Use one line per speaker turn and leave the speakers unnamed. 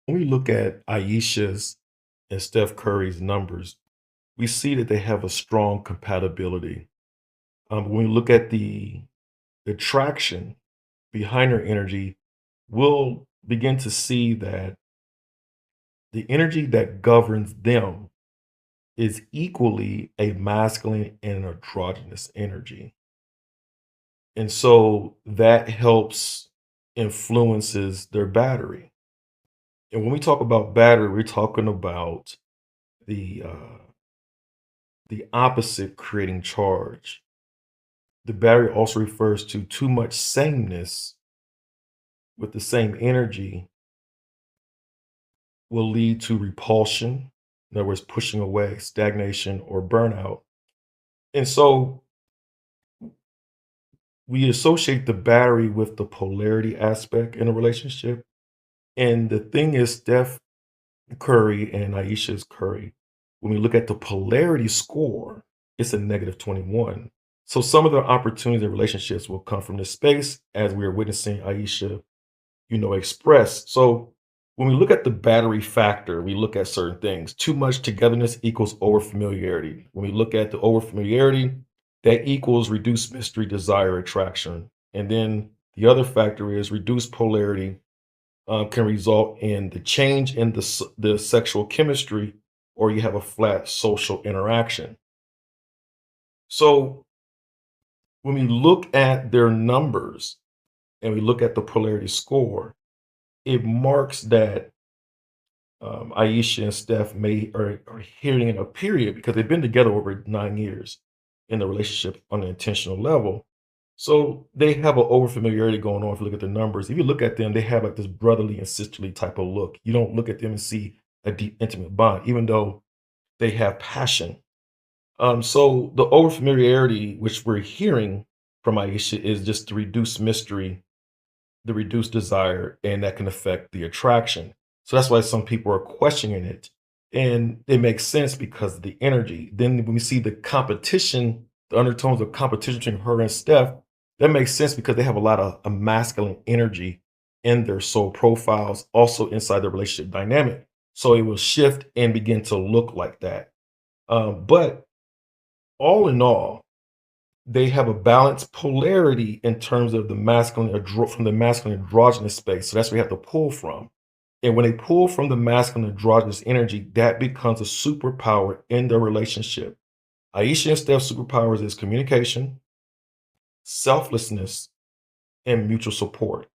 When we look at Ayesha's and Steph Curry's numbers, we see that they have a strong compatibility. When we look at the traction behind their energy, we'll begin to see that the energy that governs them is equally a masculine and androgynous energy. And so that helps influences their battery. And when we talk about battery, we're talking about the the opposite creating charge. The battery also refers to too much sameness with the same energy will lead to repulsion, in other words, pushing away, stagnation, or burnout. And so we associate the battery with the polarity aspect in a relationship. And the thing is, Steph Curry and Aisha's Curry, when we look at the polarity score, it's a negative 21. So some of the opportunities in relationships will come from this space as we are witnessing Aisha, express. So when we look at the battery factor, we look at certain things. Too much togetherness equals over familiarity. When we look at the over familiarity, that equals reduced mystery, desire, attraction. And then the other factor is reduced polarity can result in the change in the sexual chemistry, or you have a flat social interaction. So when we look at their numbers and we look at the polarity score, it marks that Aisha and Steph are hitting a period because they've been together over 9 years in the relationship on an intentional level. So they have an over familiarity going on. If you look at the numbers, if you look at them, they have like this brotherly and sisterly type of look. You don't look at them and see a deep, intimate bond, even though they have passion. So the over familiarity, which we're hearing from Aisha, is just to reduce mystery, the reduced desire, and that can affect the attraction. So that's why some people are questioning it. And it makes sense because of the energy. Then when we see the competition, the undertones of competition between her and Steph, that makes sense because they have a lot of a masculine energy in their soul profiles, also inside the relationship dynamic. So it will shift and begin to look like that. But all in all, they have a balanced polarity in terms of the from the masculine androgynous space. So that's where you have to pull from. And when they pull from the masculine androgynous energy, that becomes a superpower in their relationship. Aisha and Steph's superpowers is communication, selflessness, and mutual support.